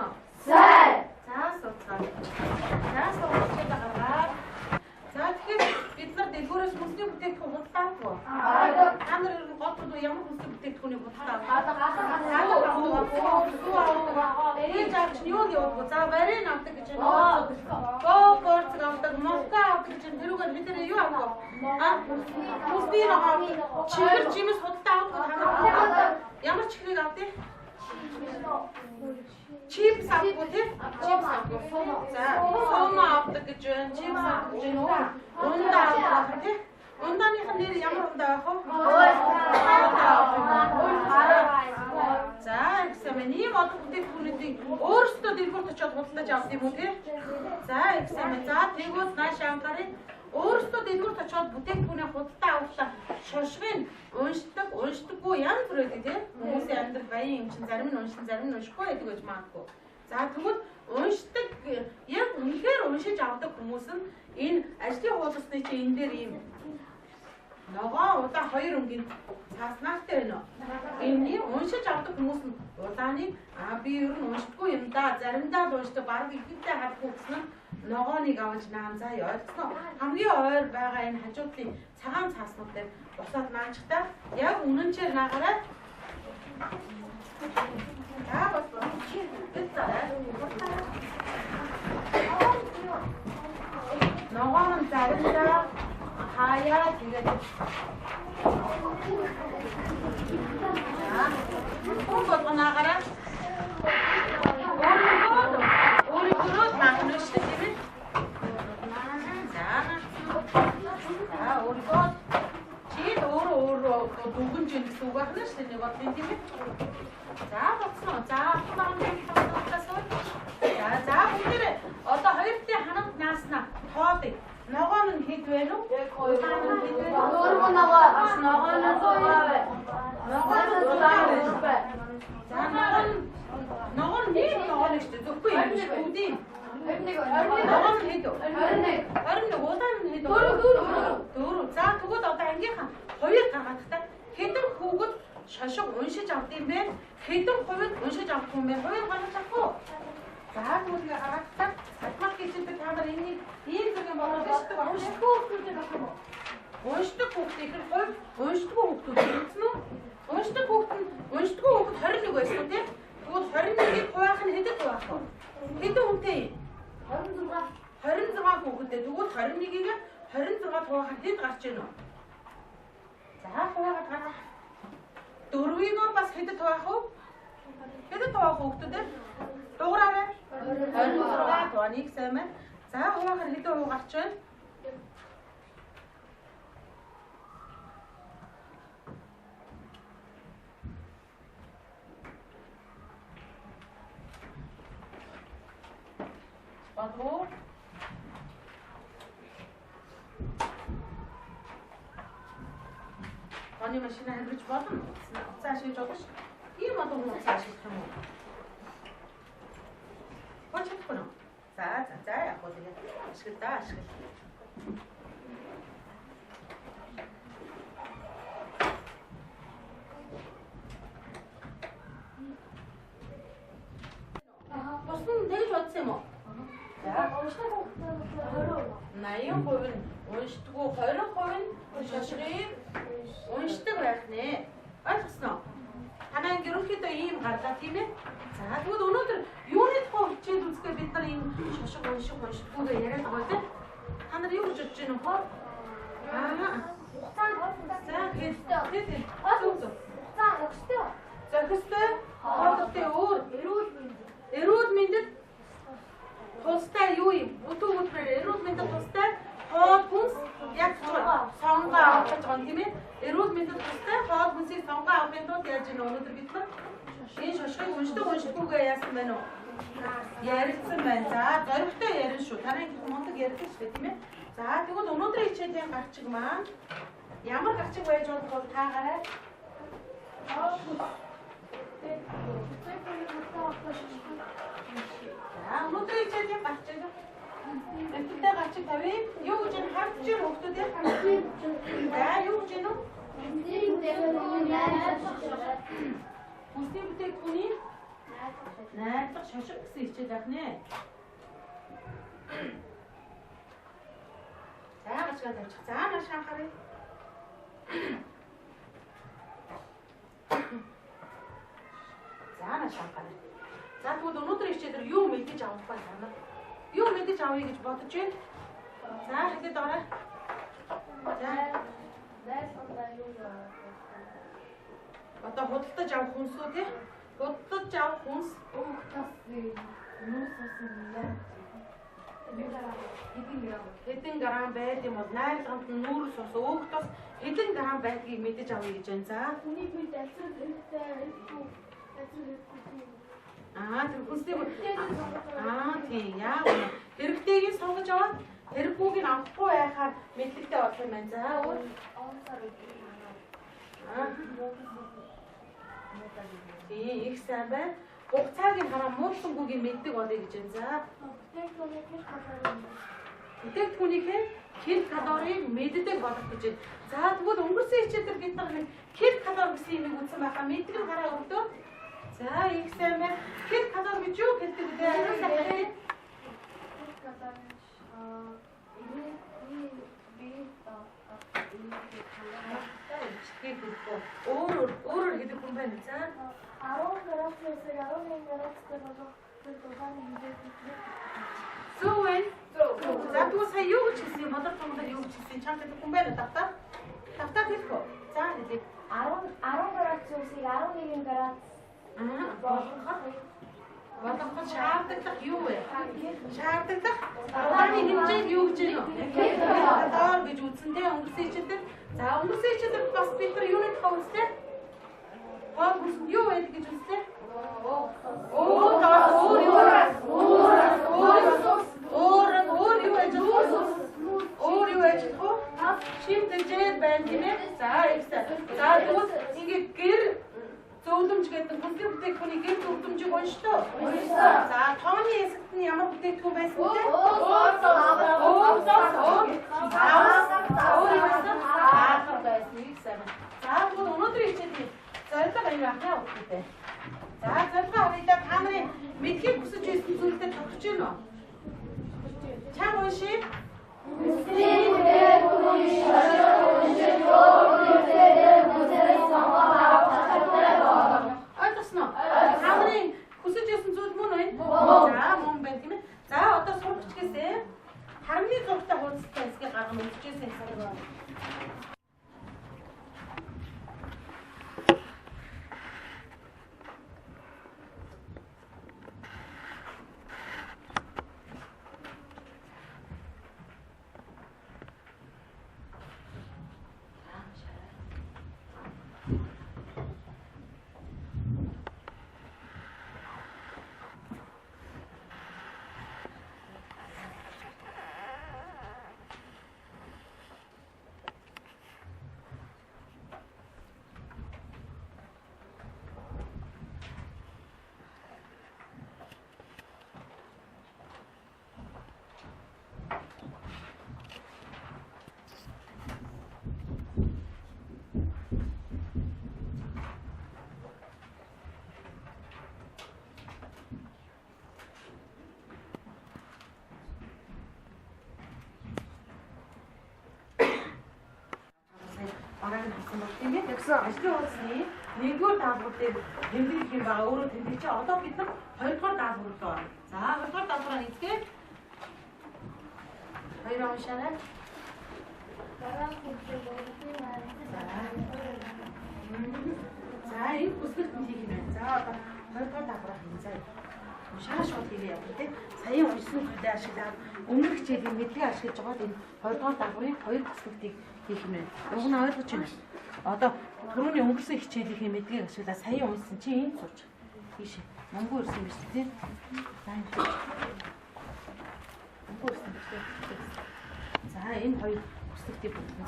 байна уу? Сайн. За сууцгаа. За сууцгаа гараад. За тэгэхээр бид нар дэлгүүрээс хүнсний бүтээгдэхүүн худалдаад уу? Та нар годод ямар хүнсний бүтээгдэхүүнийг худалдаад? Ээж авч нь юу явуулах вэ? За барин авдаг гэж байна. Борц авдаг, моска авдаг гэж тэрүүгээр хэдэрээ юу авах вэ? Хүнсний ногоо чихэр чимээс худалдаад авах та нар ямар чихрийг авдээ? Чипс авахгүй тий? Чипс авахгүй. За, сомо авдаг гэж байна. Чипс авдаг гэж байна. Ундаа авдаг тий? Ундааных нь нэр ямар ундаа авах вэ? За, экзамен ийм олон бүтээгдэхүүнүүдийг өөрсдөө дэлгүүрт очиод худалдаж авдаг юм уу тий? За, экзамен. За, тэгвэл наашаа анхаарыг өөрсдөө дэлгүүрт очиод бүтээгдэхүүнээ худалдаа авахлаа шошгыг уншдаггүй янз бүр байдаг тийм хүмүүсийн амьдрал баян юм чинь зарим нь уншин зарим нь уншихгүй байдаг гэж магадгүй. За тэгвэл уншдаг яг үнэхээр уншиж авдаг хүмүүс нь энэ ажлын хуудасны чинь энэ дээр ийм ногоо удаа 2 өнгийн цааснаатай байна уу? Энэ уншиж авдаг хүмүүс нь удааны би ер нь уншдаггүй юм да заримдаа л уншдаг баг ихэвчлэн хадгүй гэсэн нь ногооныг аваж наан заа ойлгосноо хамгийн ойр байгаа энэ хажуудлын цагаан цааснууд дээр босоод наанчтай яг үнэнчээр наагаарай. За бас ногоон заримдаа хаяа тэгээд бүгд наагаарай. Өөрөөр маахна шүү дээ. өөрөө дүгнж ин гэсэн үг байна шүү дээ нэг бодлын тийм ээ. За боцсон. За за бүгдээ одоо хоёртын ханамт нааснаа тоодыг ногоон нь хэд вэ нү? Ногоон ногоо. За ногоон нэг ногоон шүү дээ. Зөвхөн юм шүү дээ. Ногоон хэд вэ? 21 удаан нь хэд вэ? 4. За тэгвэл одоо ангийнхаа хоёр гаргахдаа хэдэн хүүхэд шошиг уншиж авд юм бэ? Хэдэн хувид уншиж авах юм бэ? Хоёр гаргаж авах уу? За тэгвэл гаргахдаа математик хэлбэр та нар энэ ийм зэрэг болгож шүү дээ. Уншдаггүй хүүхдүүд авах юм уу? Уншдаг хүүхдийг хувь уншдаггүй хүүхдүүд гэсэн үү? Уншдаг хүүхд 21 байсан тийм. Тэгвэл 21-ийг хуваах нь хэдэд хуваах вэ? Хэдэн хүнтэй? 26 хүүхэдтэй. Тэгвэл 21-ийг 26 хуваах нь хэд гарч ийнө? За хуваагаад гарах. 4-ийг бас хэдэд хуваах вэ? Хэдэд хуваах хүүхдүүдээ? Дуураарай. 26 тооник сайн байна. За хуваахаар хэдэн хувь гарч байна? Бадуу. Оны машина хэмжиж болно. Цааш хийж болно шүү. Ийм одоо хүмүүс цааш хийх юм уу? Почтгүй нөө. За яг гоо тэгээд ашиглаа. Босон тэгж бодсон юм уу? За 80% нь уншдаггүй 20% нь шошрыг уншдаг байх нэ. Ойлгосноо? Танай ерөнхийдөө ийм гарлаа тийм ээ. За тэгвэл өнөөдөр юуны тухай хичээл үзэхээр бид нар энэ шошиг уншдаггүйгээ яриад байгаа тийм. Та нар юу гэж бодож байна вэ? За хэд. Зохистой. Хоолтой өөр. Эрүүл мэндэд тустай юу юм? Өтөө өдрөөр эрүүл мэндэд тустай хоол хүнс яг сонгоо авах гэж байгаа тийм ээ. Эрүүл мэндэд тустай хоол хүнсийг сонгоо авахын тулд яаж ийм өнөөдөр бид нар энэ шошгыг уншдаггүйгээ яасан байна уу? Ярилцсан байна. За зоригтой ярина шүү. Танай мундаг ярьдаг шүү тийм ээ. За тэгвэл өнөөдрийн хичээлийн гарчиг маань ямар гарчиг байж болох вэ та гараа? За өнөөдрийн хичээлийн гарчиг Эцэгтэй гарчиг тавь. Юу гэж харж чинь хүмүүстэй харж. За юу гэж нү? Хүсний бүтээгдэхүүний Найдах шошир гэсэн хичээл байх нэ. За гашгаа тавьчих. За маш анхаарай. За маш анхаарай. За тэгвэл өнөөдөр хичээлээр юу мэдээж авах вэ санаа? Юу мэдээж авъя гэж бодож байна? За хэлээд орой. Одоо худалдаж авах хүнс үү те? Худалдаж авах хүнс хэдэн грамм байд юм бол найрлаганд нүүрс ус өөхтөс хэдэн грамм байдгийг мэдэж авъя гэж байна. За. Тэр хүнстэй тийм яа. Хэрэгтэйг сонгож аваад хэрэггүйг нь авахгүй байхаар мэдлэгтэй болох юм байна. За. Тийм их сайн байна. Хугацааг нь хараа муудлангүйг нь мэддэг болъё гэж байна. За. Бүтээгдэхүүнийхээ кил калорийг мэддэг болох гэж байна. За тэгвэл өнгөрсөн хичээлээр бид нар нэг кил калори гэсэн юм үзсэн байхаа мэддэг нь хараа өгдөө. За их сайн байна. Кил калори гэж юу хэлдэг вэ? Өөрөөр гэдэг хүн байна. За 10 градусээс 11 градустай болох тухайн хэмжээтэй. Зүүн. За тэгвэл сая юу гэж хэлсэн юм? Модер томдор юу гэж хэлсэн? Чамд гэдэг хүн байна давтаа. Давтаа хэлэх үү? За хэлээ. 10 градусээс 11 градус болгоход шаардлагатай юу вэ? Шаардлагатай ураны хэмжээг юу гэж байна? Доор гэж үздэнтэй өнгөрсөн хичээлээр. За өнгөрсөн хичээлээр бас бид нар юуны тухай үзлээ? Юу байдаг гэж үзлээ? Өөр юу ажиллах вэ? Шимтэлжээд байна гинэ. За ихтэй. За тэгвэл ингээд гэр зөвлөмж гэдэг бүлгэр бүтээгдэхүүний гэр зөвлөмжийг уншдоо. За тооны хэсэгт нь ямар бүтээгдэхүүн байсан бэ? За тэгвэл өнөөдрийн хичээлийн зорилго аюу ахаа өгдөө. За зорилго авъя та нарын мэдхийг хүсэж байсан зүйлтэй тохирч байна уу? Чам уншия. Ойлгосноо? Та нарын хүсэж байсан зүйл мөн үү? За мөн байна тийм ээ. За одоо сурагчгээсээ хармны зургтай хуудастай хэсгийг гаргана үзчихсэн хэсэг байна. Ажлын хуудасны 1-р даалгавар дээр тэмдэглэх юм байгаа. Өөрөө тэмдэглэж байгаа. Одоо бид нар 2-р даалгавар руу орно. За 2-р даалгавраа нэгтгэе. Хоёр уншаарай. За энэ бүсгэлт нь хийх юм байна. За одоо 2-р даалгавраа хийн. За уншаа шууд хийгээ явах тийм. Саяхан уншсан зүйлээ ашиглаад өмнөх хичээлийн мэдлэгийг ашиглаж байгаа энэ 2-р даалгаврын 2 бүсгэлтийг хийх юм байна. Уг нь ойлгож байна. Одоо түрүүний өнгөрсөн хичээлийн мэдлэгийг ашиглаад сая уншсан чи энд сууж. Тийш. Монгол ирсэн биз дээ. За энэ. Монгол ирсэн биз дээ. За энэ хоёр бүсгэлтийг бүтэн.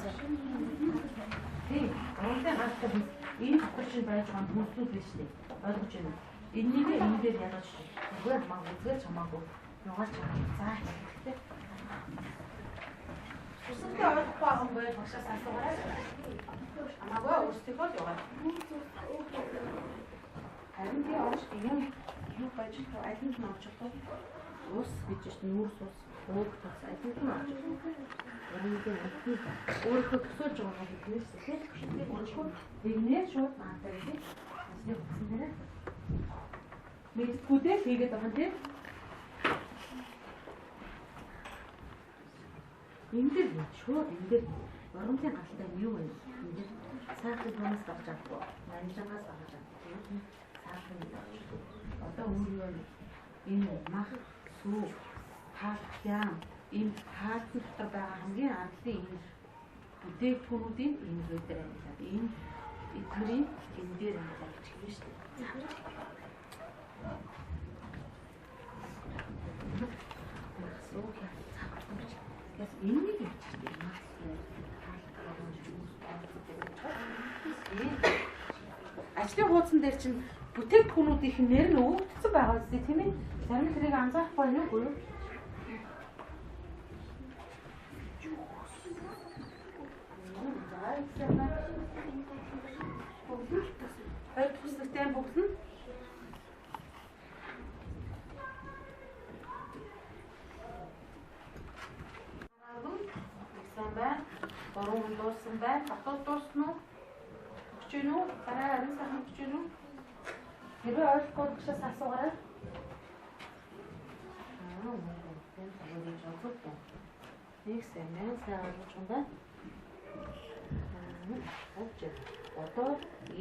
Тийм. Монголын хатад энэ дотор чинь байж байгаа хүмүүсүүд биш дээ. Ойлгож байна уу? Энийг энэгээр ялгаж үгүй хамаагүй зүгээр хамаагүй югаарч байгаа. За хэрэгтэй. Үсэлтэй ойлгохгүй байгаа юм бол багшаас асуугаарай. Хамаагүй өөрсдөө яваа. Харин тийм оож юм юу байж аль нь авч чадах ус гэж чинь нүүрс ус ууг тас аль нь авч чадах. Өөрийнхөө өөрийнхөө төсөөлж байгаа гэдгээс тэгэхээр өөрийнхөө нэгнээ шууд маатаа гэдэг. Асны утсан дээр мэдгүүдээ хийгээд байгаа тийм. Энд дээр шууд энэ дээр оромтын галтай юу вэ? Энд дээр сайхан хамаас авч чадахгүй. Манжаагаас авч чадахгүй. Сайхан авч. Одоо өөрөө энэ мах сүү хаалт энэ хаалт дотор байгаа хамгийн анхны энэ бүтээгдэхүүнүүдийн энэ зүйл дээр ажиллаад энэ эдгэрийн энэ дээр ажиллаж байна шүү дээ. Энийг явчихсан юм аа. Ажлын хуудсан дээр чинь бүтээгдэхүүнүүдийнх нь нэр нь өгөгдсөн байгаа үстэй тийм ээ. Зарим тэрийг анзаарахгүй байна уу? Хоёр төсөлтэй бүгд нь Борон дууссан байна. Хатууд дуусна уу? Өгч гин үү? Дараа харин сайхан өгч гин үү? Хэрвээ ойлгохгүй учраас асуугаарай. Нэг сэмэн сайн болчихно. Одоо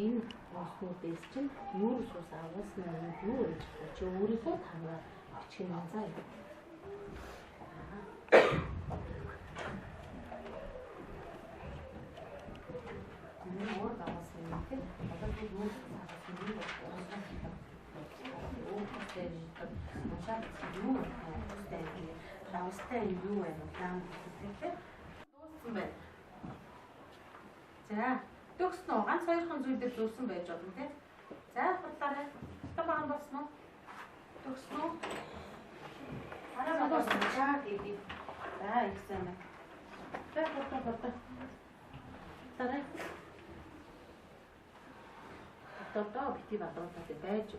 энэ уснуудээс чинь юу ус авсан нь юу вэ? Чи өөрийнхөө танаа бичих юм заа. Өөр давсан юм тийм. Одоо би юу авсан юм бэ? Давстай юу вэ? План хийхдээ дууссан байна. За, төгснө үү? Ганц хоёрхан зүйлээр зөөсөн байж болно тийм. За, бодлоо. Та баган болсон уу? Төгснө үү? Араа бодсон чаа гэдэг. За, ихсэн байна. За, бодлоо. Тарай. Одоо бити баталтай байж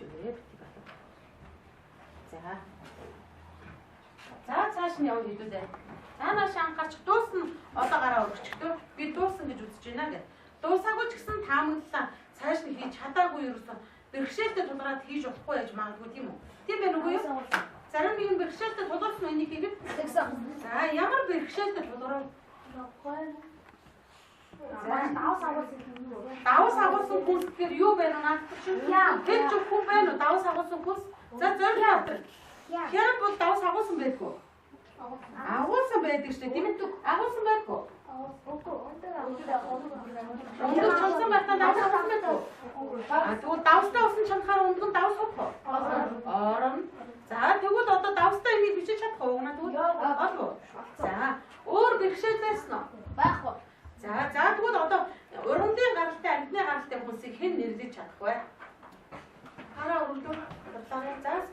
үрээ бити батал. За цааш нь явж идүүдээ. Цаанаас анхаарч дуусна. Одоо гараа өргөчтөө би дууссан гэж үзэж байна гэх. Дуусаагүй ч гэсэн таамаглалаа. Цааш нь хийж чадаагүй ерөөсөн. Бэрхшээлтэй тулгараад хийж болохгүй яж магадгүй тийм үү? Тийм байх үгүй юу? Зарим нэг нь бэрхшээлтэй тулгарсан энийг хийгээд. За ямар бэрхшээлтэй тулгарав? Давс агуулсан хүнс гэхээр юу байна наадах чинь? Тэр ч хүн байна уу? Давс агуулсан хүнс. За зөвхөн хяа бол давс агуулсан байдгүй. Агуулсан байдаг шүү дээ. Тийм үү? Агуулсан байдгүй. Өндөр чансан байхдаа давс агуулсан байдгүй. Тэгвэл давстай усан чанахаар өндөр давс хопоо. Орон. За тэгвэл одоо давстай энийг бичиж чадах уу? Тэгвэл олоо. За өөр бэрхшээл байсан уу? Байхгүй. За тэгвэл одоо урандын гаралтай амьтны гаралтай хүнсийг хэн нэрлэж чадах вэ? Хараа өргөдөө. Бодлоо заас.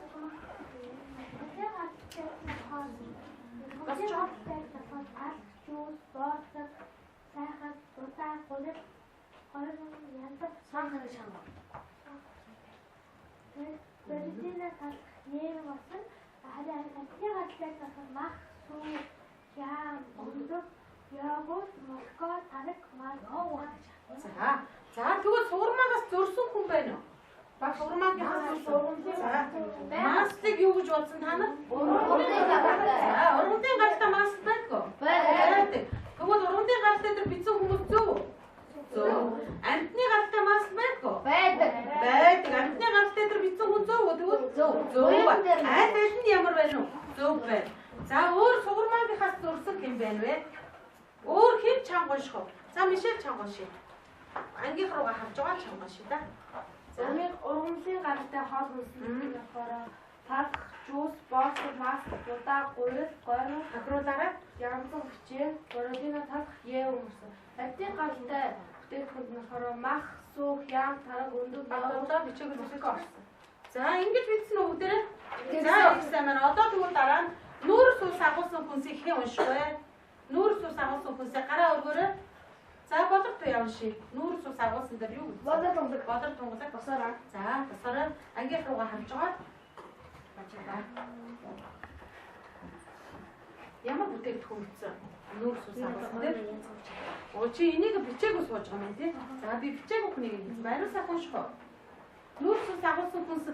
За тэгвэл суурмаагаас зөрсөн хүн байна уу? Баг суурмаагаас зөрсөн. Маслыг юу гэж бодсон та нар? Ургамлын гаралтай масл байдгүй. Байдаг. Тэгвэл ургамлын гаралтай дээр бицэн хүмүүс зөв үү? Зөв. Амьтны гаралтай масл байдгүй. Байдаг. Амьтны гаралтай дээр бицэн хүн зөв үү? Тэгвэл зөв. Аль нь ямар байна уу? Зөв байна. За өөр суурмаагийнхаас зөрсөн хэн байна вэ? Өөр хэн чангуушх вэ? За Мишель чангууши. Ангийнх руугаа харж байгаа чангууши да. Ургамлын гаралтай хоол хүнсний болохоор талх, жуус, боос, маск, удаа, гурил, гойрон, хагруулаарай. Янзын хүчээр бородино талх яа өмөрсөн. Амьтны гаралтай бүтээгдэхүүнд нь болохоор мах, сүү, хям, тараг, өндөг, багуудаа бичээгүй зүйлс орсон. За ингэж бичсэн үү бүгдээрээ? За ихсэн маань одоо тэгвэл дараа нь нүүрс ус агуулсан хүнсийг хэн унших вэ? Нүүрс ус агуулсан хүнсээ гараа өргөөрэй. За болортой явна ший. Нүүрс ус агуулсан дээр юу? Болор тундаг. Болор тунгадаг. Босоороо. За босоороо ангийнх руугаа харж байгаа. Ямар бүтээгдэхүүн гэсэн нүүрс ус агуулсан дээр. Оо чи энийг бичээгүй сууж байгаа юм тий. За би бичээгүй хүнийг хэлсэн. Бариусаа унших. Нүүрс ус агуулсан хүнс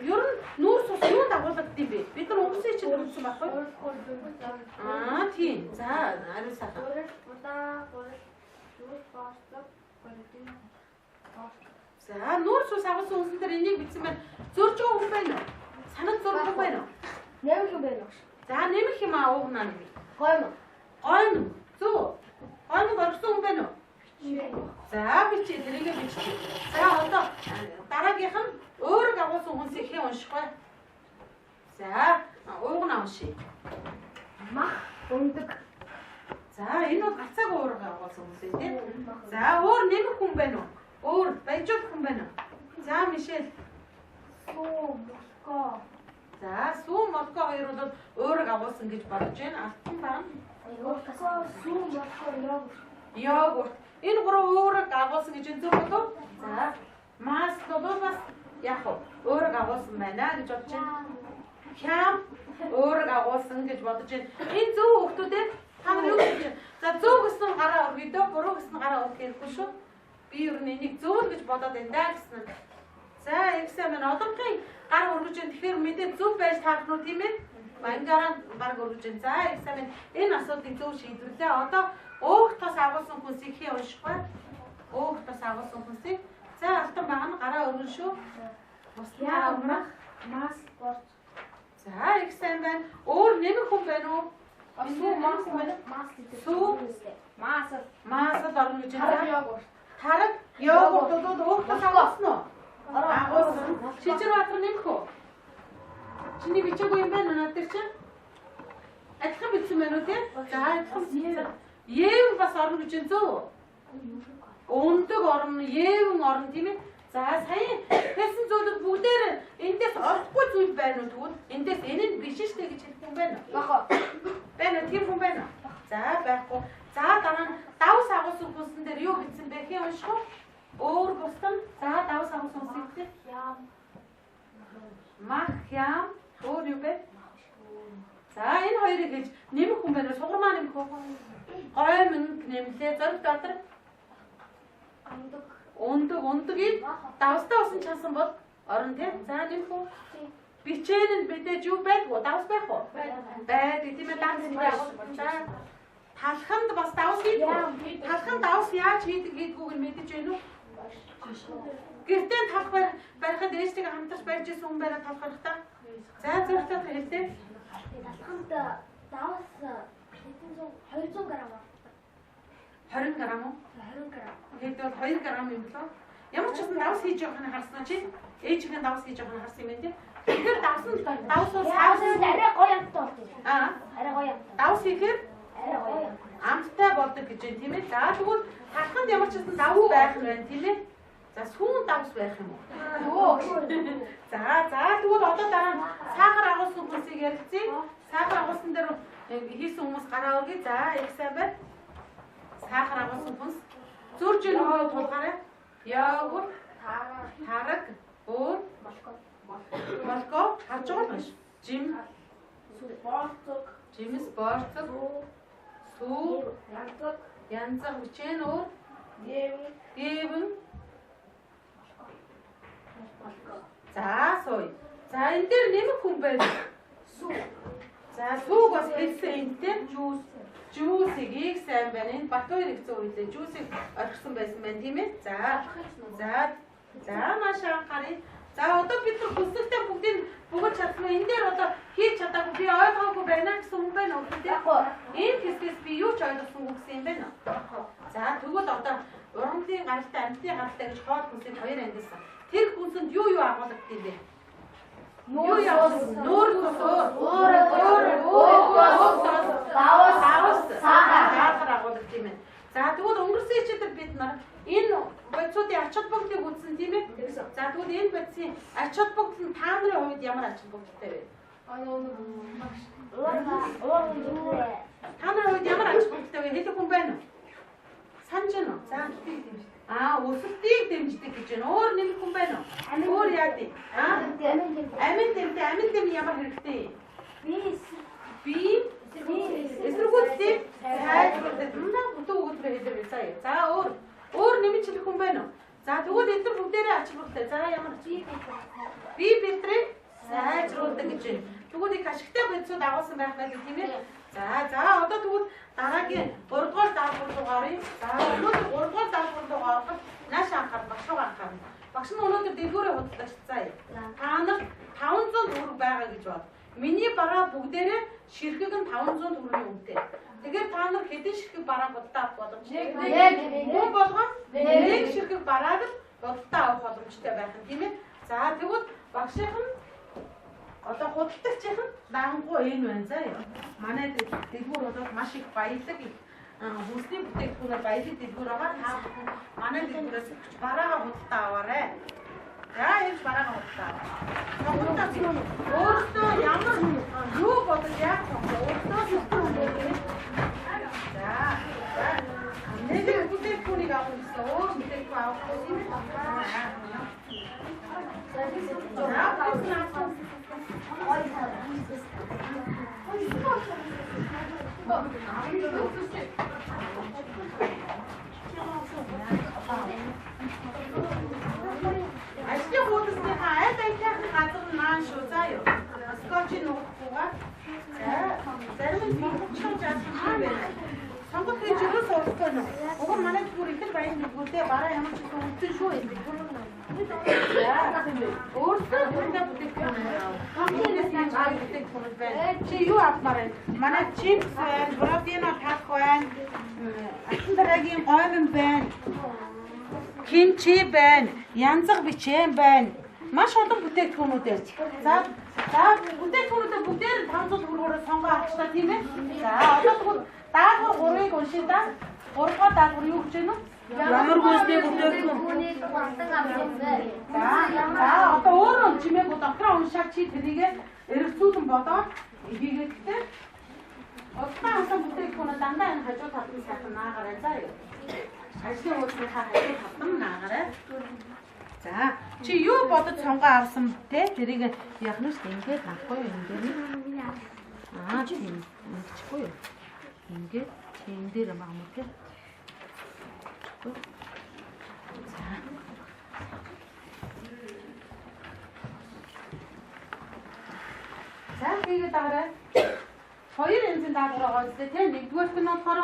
ер нь нүүрс ус юунд агуулдаг юм бэ? Бид нар өнгөрсөн чинь үзсэн байхгүй юу? Тийм. За ариусаа. За нүүрс ус агуулсан хүнс дээр энийг бичсэн байна. Зөрж байгаа хүн байна уу? Санаг зурх хүн байна уу? Нэмэх юм байна уу? За нэмэх юм аа уугнаа нэмэх. Гойно. Гойно. Зөө. Гойно орсон хүн байна уу? За бичээ тэрийг биччих. За одоо дараагийнх нь өөрөг агуулсан хүнсийг хэн унших вэ? За уугнаа уншия. Мах өндөг. За энэ бол гацааг өөрөг агуулсан хүнс тийм. За өөр нэмэх хүн байна уу? Өөр баяжуулах хүн байна уу? За Мишель. Суу Москва. За сүү Москва хоёр бол өөрөг агуулсан гэж бодож байна. Алтан баг. Суу Москва Йогурт. Энэ гурав өөрөг агуулсан гэж энэ зөв болов? За мас бол бас яг өөрөг агуулсан байна гэж бодож байна. Хям өөрөг агуулсан гэж бодож байна. Энэ зөв хүмүүстэй та нар юу гэж байна? За зөв гэсэн гараа өргөё дөө, буруу гэсэн гараа өргөх хэрэггүй шүү. Би ер нь энийг зөв гэж бодоод байна даа гэсэн. За экзамен одонхын гар өргөж байна. Тэгэхээр мэдээ зөв байж таарах нь тийм ээ? Бангараа баг өргөж байна. За экзамен энэ асуудлыг зөв шийдвэрлээ. Одоо өөхтөөс агуулсан хүнсийг хий унших бай. Өөхтөөс агуулсан хүнсийг. За алтан баг нь гараа өргөн шүү. Буснаа урмах мас борч. За экзамен байна. Өөр нэмэх хүн байна уу? Сүү мас байна. Мас гэдэг. Сүү мас орно гэж байна. Йогурт. Тараг йогурт бол өөхтөөс агуулсан уу? Агуулсан. Шижир батар нэмэх үү? Чиний бичээгүй юм байна над дээр чинь? Адилхан бичсэн байна уу тийм? За адилхан. Ев бас орно гэж байна зөө. Өндөг орно, евэн орно тийм ээ? За сая хэлсэн зүйлүүд бүгдээр эндээс орохгүй зүйл байна уу тэгвэл эндээс энэ нь биш штэ гэж хэлэх юм байна. Байна тийм хүн байна. За байхгүй. За дараа нь давс агуулсан хүнсэн дээр юу хэлсэн бэ? Хэн унших вэ? Өөр бусдын за давс агуулсан хүнсээ мах хям өөр юу бэ? За энэ хоёрыг гэж нэмэх хүн байна. Сугармаа нэмэх үү? Гоймн нэмлээ. Зориг дотор өндөгийг давстай усан чансан бол орон тийм. За нэмэх үү? Бичээн нь мэдээж юу байдгүй? Давс байх уу? Байдаг тийм ээ. Давс гэдэг агуул. За талханд бас давс хийдэг. Талханд давс яаж хийдгүүг нь мэдэж байна уу? Гэртээ талх барихад ээжтэйгээ хамтарч барьж исэн хүн байгаад талхахтаа. За зөвхөн хэлээ. Талханд давс 200 г. 20 г уу? 20 г. Хэд бол 2 г юм болоо. Ямар ч юм давс хийж явах нь харснаа чи ээжигээ давс хийж явах нь харсан юм байна тий. Тэгэхээр давс нь давс уу арай гоё амттай болдог. Арай гоё амттай. Давс хийхээр арай гоё амттай болдог гэж байна тийм ээ. За тэгвэл талханд ямар ч юм давс байх нь байна тийм ээ. За сүүн давс байх юм уу? За тэгвэл одоо дараа нь сахар агуулсан хүмүүсийг ярилцъя. Сахар агуулсан дээр хийсэн хүмүүс гараа өргөе. За их сайн байна. Сахар агуулсан хүнс зурж өгөө тулгаарай. Йогурт, тараг, өөр, молко, харж байгаа юм шиг. Жимс борцог, сүү, янзаг бичэн өөр, дэвэн. За сууя. За энэ дээр нэмэх хүн байна. Сүү. За сүүг бас хэлсэн энтэй жүүсийг их сайн байна. Энэ Батбаяр их зөө үлээ. Жүүсийг орхисон байсан байна тийм ээ. За маш анхаарай. За одоо бид нар хүсэлтээ бүгдийг бүгд чадсан. Энэ дээр одоо хийж чадаагүй би ойлгоогүй байна гэсэн хүн байна уу тийм ээ. Энэ хэсгээс би юу ч ойлгосонгүй гэсэн юм байна. За тэгвэл одоо ургамлын гаралтай амьтны гаралтай гэж хоол хүнсийг хоёр ангилсан. Тэр хүнсэнд юу агуулдаг юм бэ? Нүүр сахар агуулдаг юм байна. За тэгвэл өнгөрсөн хичээлд бид нар энэ бодисуудын ач холбогдлыг үзсэн тийм ээ. За тэгвэл энэ бодисын ач холбогдол нь та нарын хувьд ямар ач холбогдолтой вэ? Та нарын хувьд ямар ач холбогдолтой вэ? Хэлэх хүн байна уу? Санаж нь. За. Өсөлтийг дэмждэг гэж байна. Өөр нэмэх хүн байна уу? Өөр яа дээ? Амин дэм ямар хэрэгтэй? Би эсрэгүүдтэй хайрлуулдаг. Бүтэн өгүүлбэр хэлээ заяа. За өөр нэмж хэлэх хүн байна уу? За тэгвэл эдгээр бүгдээрээ ачааллаа. За ямар би бидрийг сайжруулдаг гэж байна. Тэгвэл их ашигтай бодисууд агуулсан байх байдаг тийм ээ. За одоо тэгвэл дараагийн 3 дугаар даалгавар руу гаръя. За өнөөдөр 3 дугаар даалгавар руу ороход нааш анхаарал багш руу анхаарал. Багш нь өнөөдөр дэлгүүрээ худалдаачцаа. Та нар 500 төгрөг байгаа гэж бод. Миний бараа бүгдээрээ ширхэг нь 500 төгрөгийн үнэтэй. Тэгээд та нар хэдэн ширхэг бараа худалдаа авах боломжтой? Нэг болгон нэг ширхэг барааг л худалдаа авах боломжтой байх юм тийм ээ. За тэгвэл багшийнх нь одоо худалдагчийнх нь дангуу энэ байна заа. Манай дэлгүүр бол маш их баялаг хүсний бүтээгдэхүүнээр баялаг дэлгүүр байгаа. Манай дэлгүүрээс бараагаа худалдаа аваарай. За энэ бараагаа худалдаа аваа. Өөртөө ямар юу бодож яах вэ? Өөртөө нэг бүтээгдэхүүнийг авах гэсэн өөр бүтээгдэхүүн авах гэсэн юм. Ажлын хуудасныхаа аль альтайхны газар нь маань шүү заа юу. Скотчийг нуугдгүйгээр зарим нь мөнгөчөө жаасан байна. Сонгох гэж юу сонгох нь. Уг нь манай зүгээр их баян нэгүүдээ бараа ямар ч юм үлдсэн шүү юм. Өөртөө бүрдээ бүтээгдэхүүн байна. Чи юу авмаар байна? Манай чипс байна, бородино тах байна. Асан дараагийн гоймон байна. Кинчи байна, янзаг бичээн байна. Маш олон бүтээгдэхүүнүүд байна. За бүтээгдэхүүнүүдээ бүгдээр 500 төгрөгөөр сонгоо авчлаа тийм ээ. За одоо тэгвэл даалгавар 3-ыг уншия да. 3 дахь даалгавар юу гэж байна вэ? Ямар хүнсний бүтээгдэхүүн? За одоо өөрөө чимээг дотроо уншаад чи тэрийг эргэцүүлэн бодоод хийгээд гэхдээ оддоо хасан бүтээгдэхүүн дандаа энэ хажуу талд нь сайхан наагаарай заа юу. Ажлын хуудасынхаа хажуу талд нь наагаарай. За чи юу бодож сонгоо авсан те тэрийг яах нь ингээд авахгүй юм дээр нь. Тийм ингэчихгүй юу. Ингээд тийм дээр маамаа те. За тэгээд дараа хоёр янзын даалгавар байгаа үстэй тийм нэгдүгээрт нь болохоор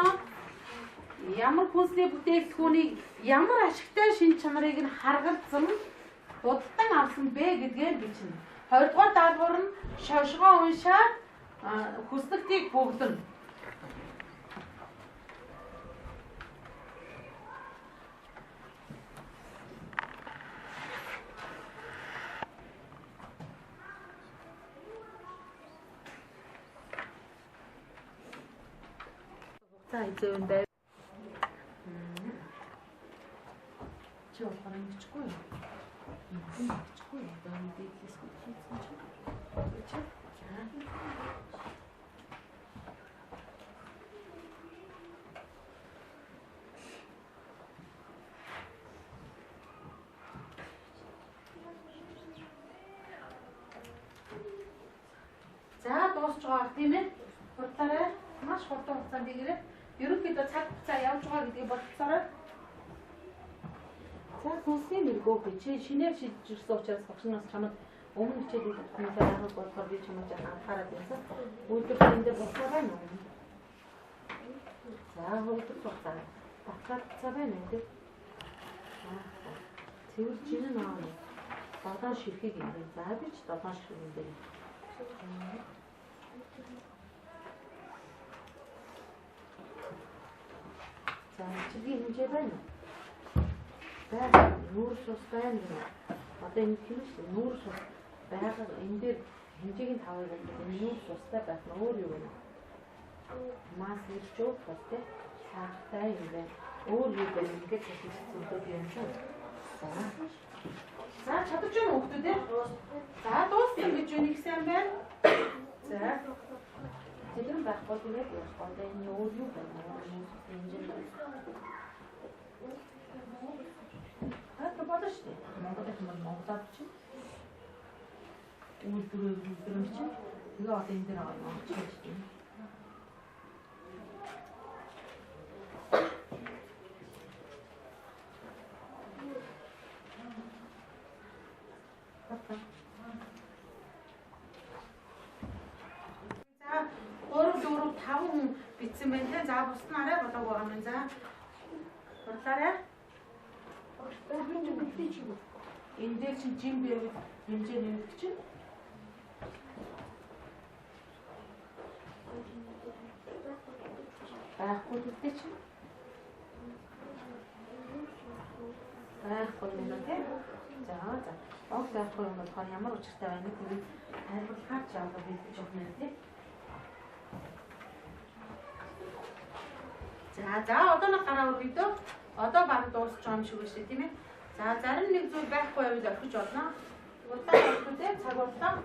ямар хүнсний бүтээгдэхүүнийг ямар ашигтай шин чанарыг нь харгалзсан худалдан авсан бэ гэдгээр бичнэ. Хоёрдугаар даалгавар нь шошгоо уншаад хүслэгтийг бүгдэн. За эзэвэндээ чи болохоор ингэчихгүй юу? Ингэчихгүй юу? Дан дийдлээс хийсэн чи. За дуусч байгаа тийм ээ. Хурдаарай. Маш хурдан хугацаанд игээрэй. Ерөнхийдөө цаг хугацаа явж байгаа гэдгийг бодцоорой. За хүнсний нэргөө чи шинээр шийдэж ирсэн учраас багш нас чамд өмнө хичээлийг хүмүүст байхад болохоор би чамд анхаарал байсан. Үйлдвэр дээр болохоор байна уу? За хурдан хугацаа. Батгацаа байна үү? Тэгвэл чинь наа. 7 ширхэг юм байна. За би ч 7 ширхэг юм байна. За чигийн хэмжээ байна. Байна. Нүүрс ус байна. Одоо энэ хэмжээ шүү. Нүүрс ус байгаа энэ дээр хэмжээг нь тавыг гэдэг нүүрс устай байх нь өөр юу вэ? Мас ирчүүд бастай сахтай юм байна. Өөр юу вэ? Ингээд хэлсэн юм шүү. За чадаж байна уу хүмүүс ээ? За дууссан гэж үнийг сайн байна. За тэдэн байхгүй тэгээд яах вэ? Энэ өөр юу байна? Та бодож штэ. Монгол их юм Монголд чинь. Үйлдвэрэн чинь. Тэгээ одоо энэ дээр аваад авчих штэ. За 3 4 5 хүн битсэн байна те. За бус нь арай болоог байгаа юм. За. Хурлаарай. Энэ дээр чинь жим бий хэмжээ нэмэх чинь. Байхгүй үстэй чинь. Байхгүй юм те. За. Огт байхгүй юм бол ямар учиртай байна гэдэг тайлбарлахаар ч яваа бийж өгнө те. За одоо нэг гараа өргөдөө. Одоо баг дуусч байгаа юм шиг байна шүү тийм ээ. За зарим нэг зүйл байхгүй байвал орхиж болно. Удаан орхиод цаг удаан.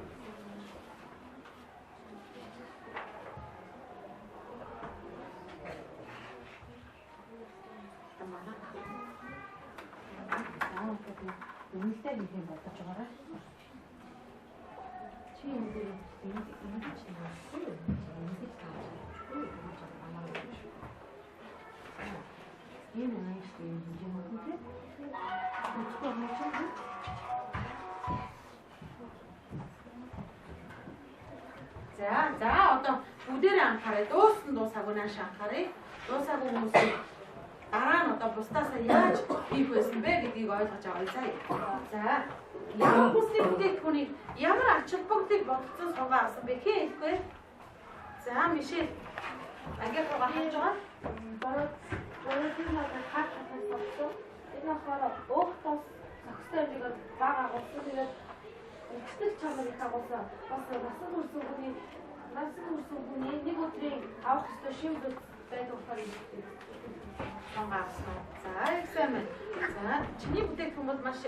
Үнэтэй нэг юм бодож байгаарай. Чи энэ дээр энэ чинь энэ нэг юм үгүй. За одоо бүдээр анхаарай. Дуусаагүй нааш анхаарай. Дуусаагүй хүмүүс дараа нь одоо бусдаасаа яаж хийх байсан бэ гэдгийг ойлгож авъя. За ямар бүсний бүтээгдэхүүнийг ямар ач холбогдолыг бодсон сувгаа авсан бэ хэлэхгүй. За Мишель агааргаа харж байгаа. Бородино хат хатаас болсон. Энэ хаараа уухтаас зохистой ингээд бага агуулсан. Тэгээд өчтөг чанар их агуулсан. Бас насан турсан хүний нэг өдрийн авах ёстой шим зүйл байдаг болохоор Сонгосон. За экзамен. За чиний бүтээгдэхүүн бол маш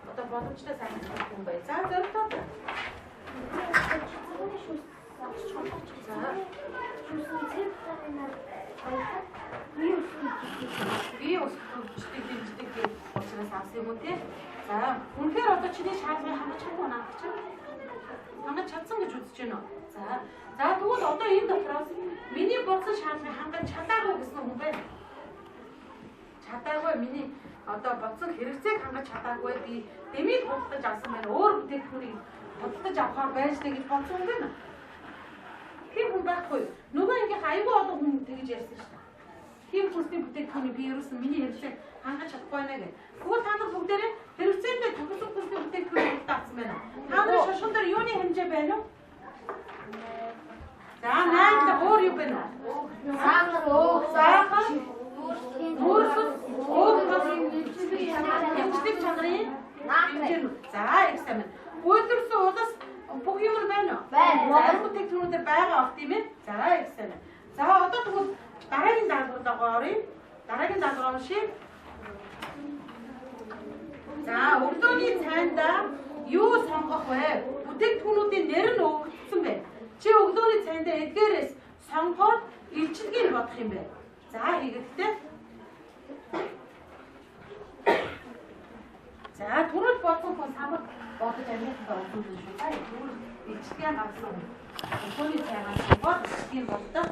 одоо боломжтой сайн бүтээгдэхүүн бай. За зөвхөн би өсөлтөд дэмждэг учраас авсан юм уу те. За үнэхээр одоо чиний шаардлагыг хангаж чадсан уу чинь? Хангаж чадсан гэж үзэж байна уу? За тэгвэл одоо энэ дотроос миний болсон шаардлагыг хангаж чадаагүй гэсэн хүн байна. Чадаагүй миний одоо бодсон хэрэгцээг хангаж чадаагүй би дэмийг худалдаж авсан байна. Өөр бүтээгдэхүүнийг худалдаж авахаар байж дээ гэж бодсон юм байна. Хин хүн байхгүй. Нөгөө ингээ аюул олон хүн тэгж ярьсан шүү дээ. Хин бүсний бүтээгдэхүүний би ерөөсөн миний хэрэгцээг хангаж чадахгүй байна гэх. Тэгвэл та нар бүгдээрээ хэрэгцээндээ тохиолдох бүсний бүтээгдэхүүнийг худалдаасан байна. Та нарын шошгон дээр юуны хэмжээ байна уу? За 8 өөр юу байна уу? Саахан Эмчлэг чанарын хэмжээ. За экзамен. Үйлдвэрсэн улс бүх юм байна уу? Байна. Бүтээгдэхүүнүүд байгаа авт тийм ээ. За экзамен. За одоо тэгвэл дараагийн даалгавраа оръё. Дараагийн даалгавар шиг. За өглөөний цайнда юу сонгох вэ? Бүтээгдэхүүнүүдийн нэр нь өгөгдсөн байна. Чи өглөөний цайнда эдгээрээс сонгоод илчилгээг бодох юм байна. За хийгээдтэй. За түрүүл бодсон хүн самбар бодож амиахтаа өгсөн шүү. За түрүүл илчилгээ гаргасан. Өглөөний цайнаас сонгоод илчилгээг боддог.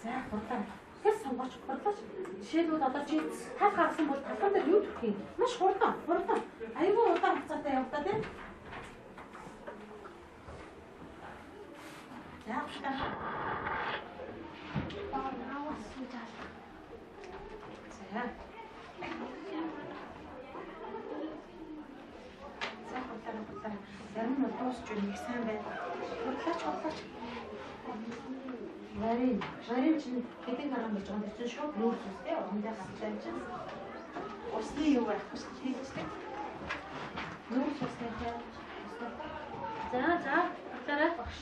За хурдан. Хэс сонгооч хурлаач. Жишээлбэл одоо чи тал гаргасан бол талбар дээр юу төрөх юм? Маш хурдан. Аюул удаан хугацаатай явагдаа тийм. За хурдан. За. хурдан. Зарим нь дуусч ирэх сайн байна. Хурлаач. Нарийн чинь хэдэн грамм гэж байгаа юм чинь шууд нүүрстэй ундаа хатсан чинь. Усны юу байхгүй шүү дээ. Нүүрс устай. За. Дараа багш.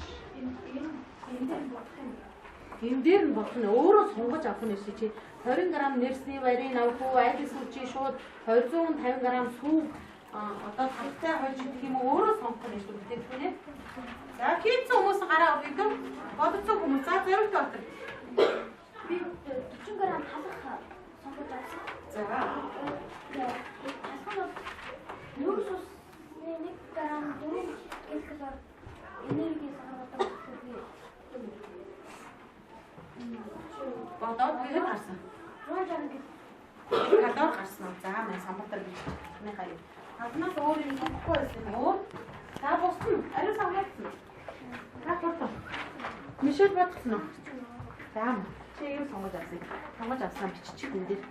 Энэ дээр нь болох нь өөрөө сунгаж авах нь эсвэл чи 20 г нэрсний варийн авах уу, айлс сүлжээ шууд 250 г сүүг Одоо тавтай хойж гэх юм уу өөрөө сонгох юм шүү дээ түүнээ. За хийцэн хүмүүс гараа өгдөг. Бодцоо хүмүүс за зоригт болдог. Би 40 г халах сонгож авсан. За. Нүүрс усны 1 г 4 ккал энерги сарватаа би Бодоод тэгээд гарсан. 160 г. Калор гарсан уу? За мэн самбартар бич. Нэг хаяа. Аднаас өөр юм болохгүй байсан юм уу? За боссон. Ариун самбартсан. За бодсон. Мишэл бодсон уу? За чи юу сонгож авсан? Сонгож авсан биччих энэ дээр.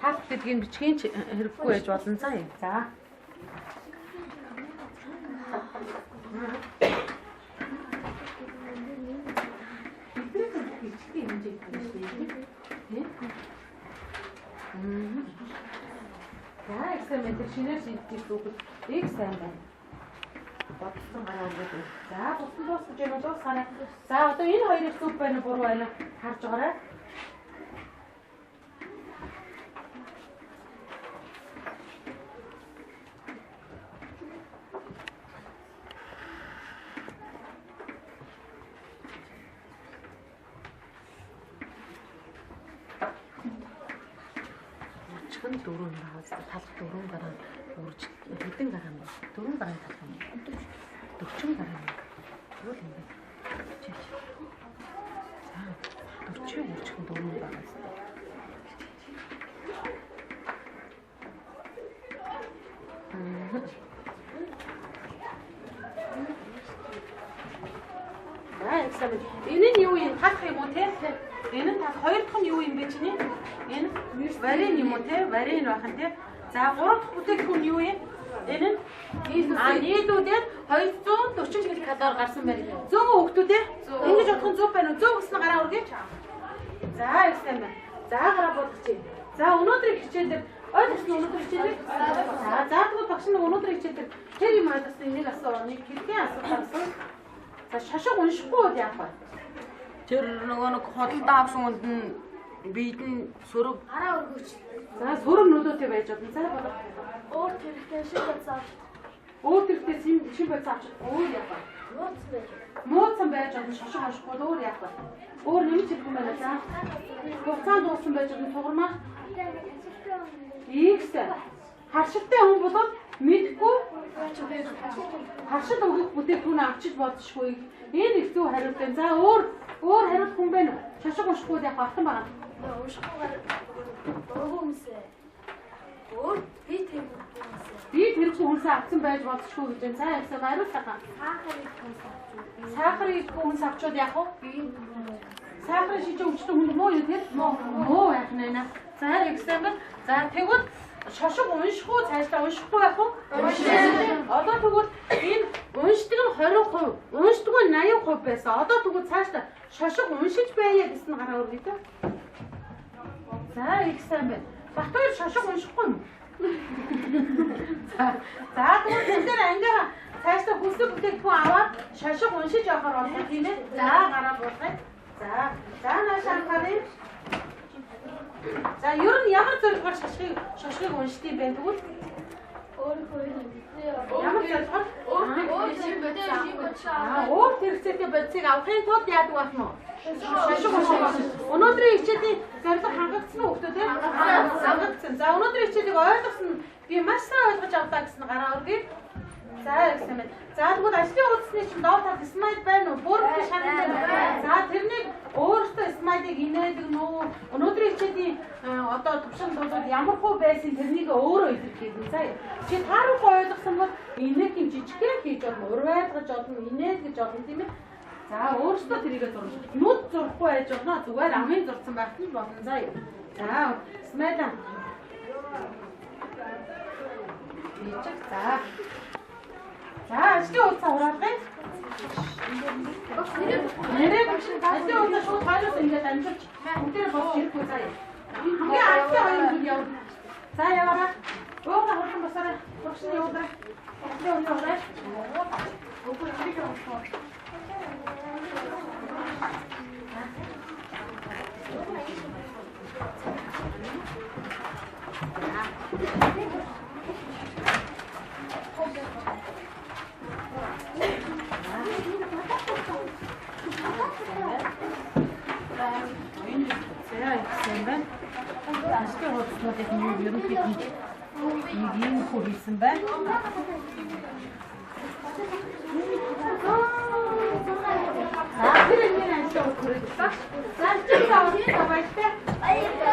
Тал гэдгийг бичгийн хэрэггүй байж болно заа юм. За. За, эксперимент шинээр шийдчих зүгт их сайн байна. Бодсон гараа өгөө. За, бодсон дуусгаж яана дуусгаарай. За, одоо энэ хоёрыг зүг байна уу, буруу байна уу? Харж байгаарай. Чихэн дөрөв байгаа. Талх дөрөв гараа үрж хэдэн гараа юм бэ? Дөрөв гараа талх юм. 40 гараа юм. Тэгвэл юм бэ? За 40 үржихэн дөрөв байгаа юм. За эксперимент. Энэ нь юу юм? Талх юм уу те? Энэ нь хоёр дахь нь юу юм бэ чиний? Энэ варен юм уу те? Варен байх нь те. За гурав дахь бүтээгдэхүүн юу юм? Энэ нь нийлүүдээр 240 ккал гарсан байна. 100 хүүхдүүдээ ингэж бодох нь 100 байна уу? 100 гэснээр гараа үргэж. За ихсэн байна. За гараа бодчих. За өнөөдрийн хичээлээр ойлгосон өнөөдрийн хичээлээр за тэгвэл багш нар өнөөдрийн хичээлээр тэр юм ойлгосон энийг асуу. Нэг хэдийн асуулт асуу. За шашиг уншихгүй бол яах вэ? Тэр нөгөө нэг хөдөлთა авсан хүнд нь биед нь сөрөг Гараа өргөж. За сөрөг нөлөөтэй байж болно. За бодох. Өөр хэрэгтэй шиг бацаа. Өөр төрхтэй шин байц авч өөр яах вэ? Нууц байж. Нууцсан байж болно. Шашиг уншихгүй өөр яах вэ? Өөр нэмж хэлэх юм байна. За хугацаа дууссан байж болно. Тугармаа. Ийгсэ. Харшилтай хүн болоод мэдгүй харшил өгөх бүтээгдэхүүн авчиж бодчихгүй. Энэ их зөв хариулт байна. За өөр хариулт хүн байна уу? Шашиг уншихгүй яг алтан байгаа. Уушхуугаар дөрвөн хүнсээ. Өөр би тэрхүү хүнсээ. Би тэрхүү хүнсээ авсан байж бодчихгүй гэж байна. За яасан хариулт тахаа. Сахарыг хүнс авчууд яах вэ? Би Сахарын шижээ өвчтөн хүн муу юу тэр? Муу байх нэ. За экземпл. За тэгвэл шошиг уншихгүй цаашдаа уншихгүй байх уу? Одоо тэгвэл энэ уншдаг нь 20%, уншдаг нь 80% байсан. Одоо тэгвэл цаашдаа шошиг уншиж байя гэсэн гараа өргөе тэ. За экземпл. Батхоёр шошиг уншихгүй юм. За тэгвэл энэ дээр ангиа цаашдаа хүсдэг бүтээгдэхүүн аваад шошиг уншиж явахаар болно тийм ээ. За гараа буулгая. За наашаа харъя. За ер нь ямар зорилгоор шошгийг уншдгийг байна тэгвэл өөрөө ямар зорилгоор өөр шиг бацаа. өөр хэрэгцээтэй бодисыг авахын тулд яадаг байх нь шошиг унших. Өнөөдрийн хичээлийн зорилго хангагдсан уу хүмүүстээ? Хангагдсан. За өнөөдрийн хичээлийг ойлгосон би маш сайн ойлгож авлаа гэсэн гараа өргөе. За гэсэн мэт. За тэгвэл ажлын утасны чинь доор тал слайд байна уу? Бүр их шаналтай байна. За тэрнийг өөрөөсөө слайдыг инээдэг нөө өнөөдрийн хичээлийн одоо төвшин тулд ямар хөө байсан тэрнийг өөрөө илэрхийлнэ. За чи таарахгүй ойлгосон бол инээх юм жижигхэн хийж болно. Урвайлгаж болно, инээд гэж болно тийм ээ. За өөрөөсөө тэрийг зурна. Нүд зурхгүй байж болно. Зүгээр амын зурсан байх нь болно. За. За слайд. Бичиг. За. За ажлын утсаа ураалгая. Нэрээ ажлын утсаа шууд хаалт ингээд амжилт бүгдээ бос ирэхгүй заяа. Хамгийн анхны хоёр зүйл явна. За яваарай. Ууга хурдан басаарай. Багшны явуулаа. Багшны явуулаа. Ууга хурдан явуулаа. Ашигтай хуудсуудыг нь ерөнхийдөө нэг юм хөрүүлсэн байна. Тэр энэ ажил хөрөлдөг. За чи тавьж тавьж.